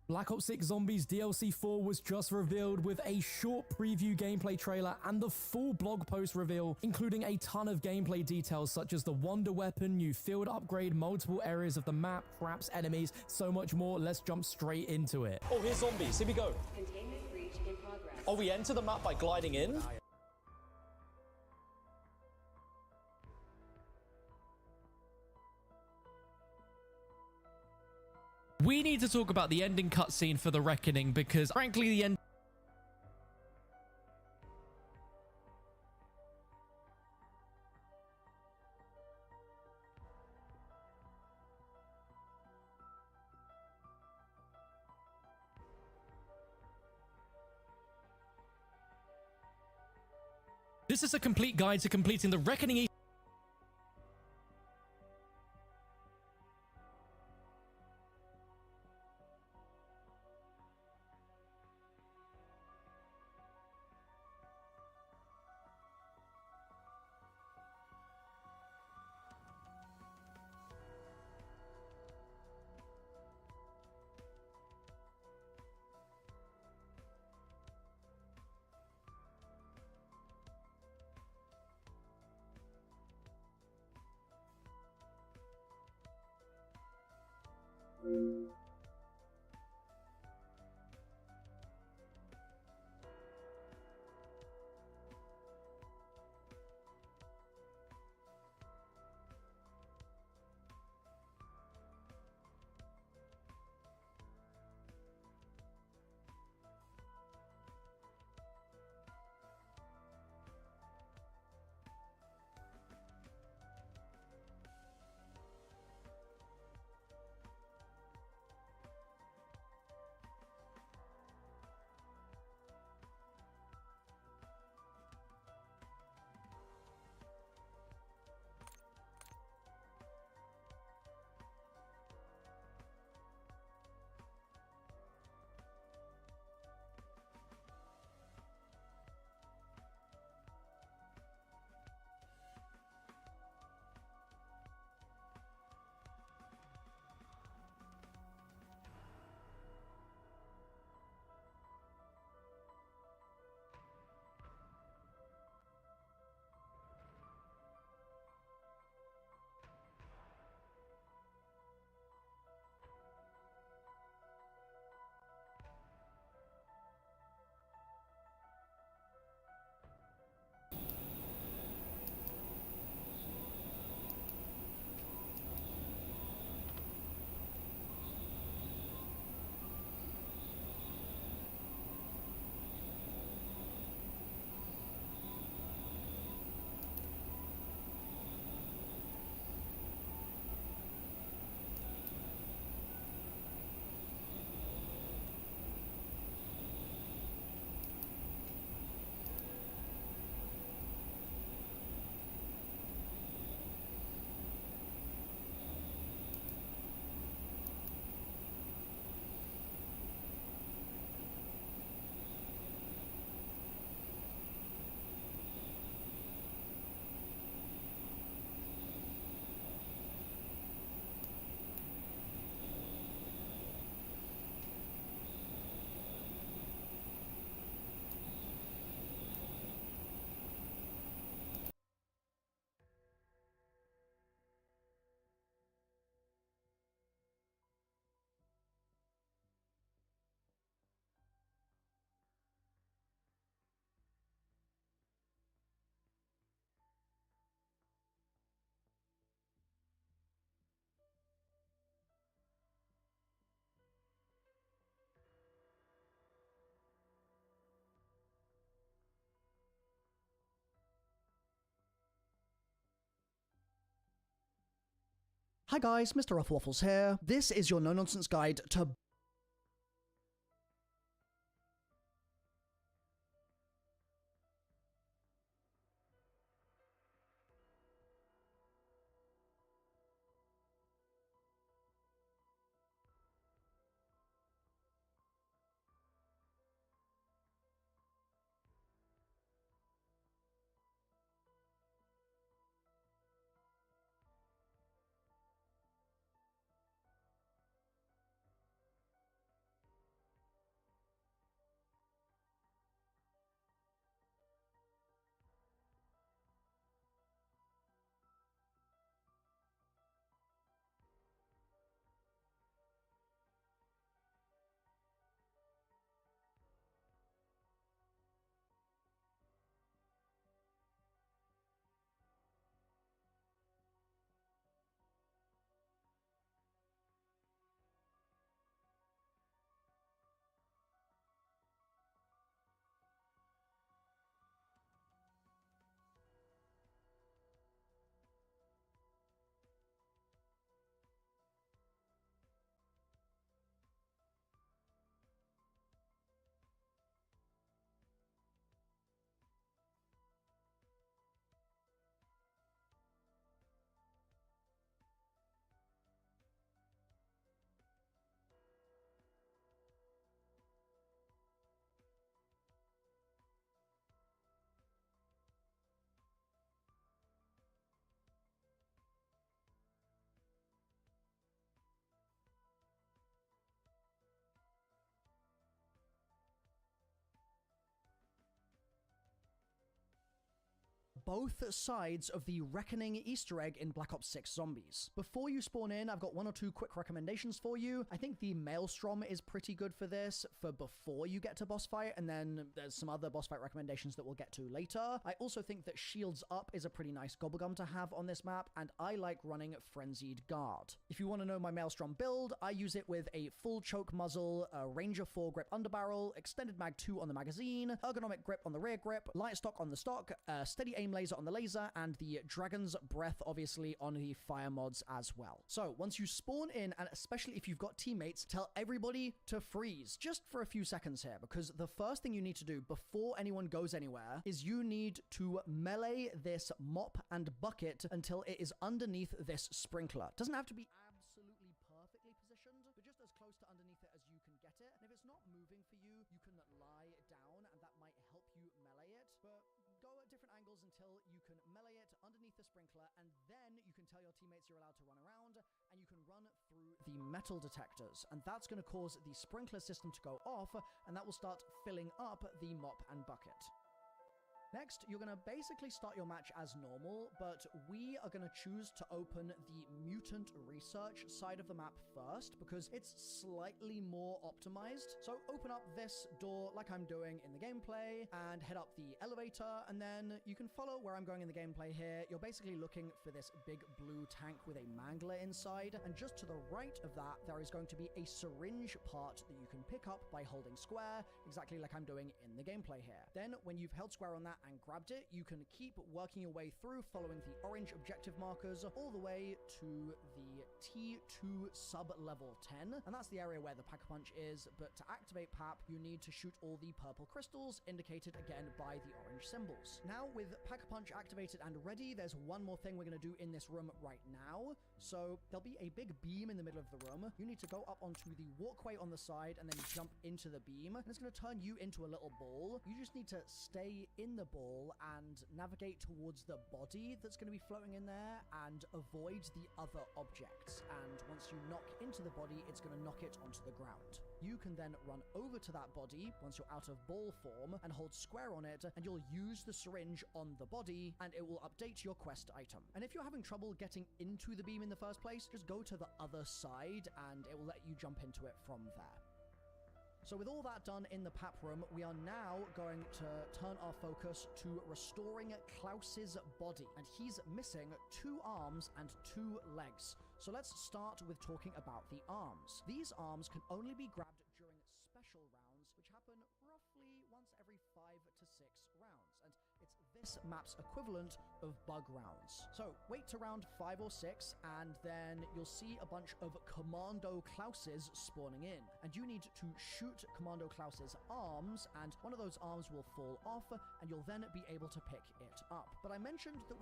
Black Ops 6 Zombies DLC 4 was just revealed with a short preview gameplay trailer and the full blog post reveal, including a ton of gameplay details such as the Wonder Weapon, new field upgrade, multiple areas of the map, traps, enemies, so much more. Let's jump straight into it. Oh, here's zombies. Here we go. Containment breach in progress. Oh, we enter the map by gliding in? We need to talk about the ending cutscene for The Reckoning because, frankly, the end... This is a complete guide to completing The Reckoning. Hi guys, Mr. Ruffwaffles here. This is your no-nonsense guide to both sides of the Reckoning Easter egg in Black Ops 6 Zombies. Before you spawn in, I've got one or two quick recommendations for you. I think the Maelstrom is pretty good for this, for before you get to boss fight, and then there's some other boss fight recommendations that we'll get to later. I also think that Shields Up is a pretty nice gobblegum to have on this map, and I like running Frenzied Guard. If you want to know my Maelstrom build, I use it with a full choke muzzle, a Ranger 4 grip underbarrel, extended mag 2 on the magazine, ergonomic grip on the rear grip, light stock on the stock, steady aim laser on the laser, and the Dragon's Breath obviously on the fire mods as well. So once you spawn in, and especially if you've got teammates, tell everybody to freeze just for a few seconds here, because the first thing you need to do before anyone goes anywhere is you need to melee this mop and bucket until it is underneath this sprinkler. Doesn't have to be absolutely perfectly positioned, but just as close to underneath it as you can get it. And if it's not moving for you, you can lie down and that might help you melee it, but go at different angles until you can melee it underneath the sprinkler, and then you can tell your teammates you're allowed to run around, and you can run through the metal detectors, and that's going to cause the sprinkler system to go off, and that will start filling up the mop and bucket. Next, you're going to basically start your match as normal, but we are going to choose to open the mutant research side of the map first because it's slightly more optimized. So open up this door like I'm doing in the gameplay and head up the elevator, and then you can follow where I'm going in the gameplay here. You're basically looking for this big blue tank with a mangler inside, and just to the right of that, there is going to be a syringe part that you can pick up by holding square, exactly like I'm doing in the gameplay here. Then when you've held square on that and grabbed it, you can keep working your way through following the orange objective markers all the way to the T2 sub-level 10, and that's the area where the Pack-a-Punch is, but to activate PAP, you need to shoot all the purple crystals, indicated again by the orange symbols. Now, with Pack-a-Punch activated and ready, there's one more thing we're going to do in this room right now. So there'll be a big beam in the middle of the room. You need to go up onto the walkway on the side and then jump into the beam, and it's going to turn you into a little ball. You just need to stay in the ball and navigate towards the body that's going to be floating in there and avoid the other objects. And once you knock into the body, it's going to knock it onto the ground. You can then run over to that body once you're out of ball form and hold square on it, and you'll use the syringe on the body and it will update your quest item. And if you're having trouble getting into the beam in the first place, just go to the other side and it will let you jump into it from there. So with all that done in the PAP room, we are now going to turn our focus to restoring Klaus's body, and he's missing 2 arms and 2 legs. So let's start with talking about the arms. These arms can only be grabbed during special rounds, which happen roughly once every 5 to 6 rounds, and it's this map's equivalent of bug rounds. So wait to round 5 or 6, and then you'll see a bunch of Commando Klauses spawning in, and you need to shoot Commando Klaus's arms, and one of those arms will fall off, and you'll then be able to pick it up. But I mentioned that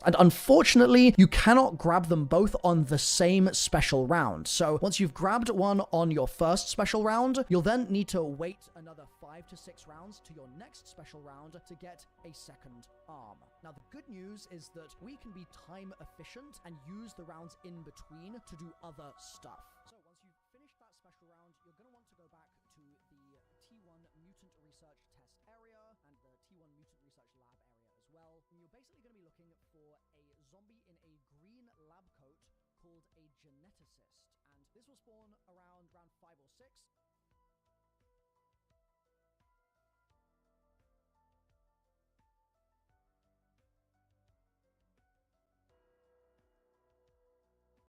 and unfortunately, you cannot grab them both on the same special round. So once you've grabbed one on your first special round, you'll then need to wait another 5 to 6 rounds to your next special round to get a second arm. Now, the good news is that we can be time efficient and use the rounds in between to do other stuff. So once you've finished that special round, you're going to want to go back to the T1 Mutant Research Test area and the T1 Mutant Research Lab area as well. And you're basically going to be looking for a zombie in a green lab coat called a geneticist. And this will spawn around round 5 or 6.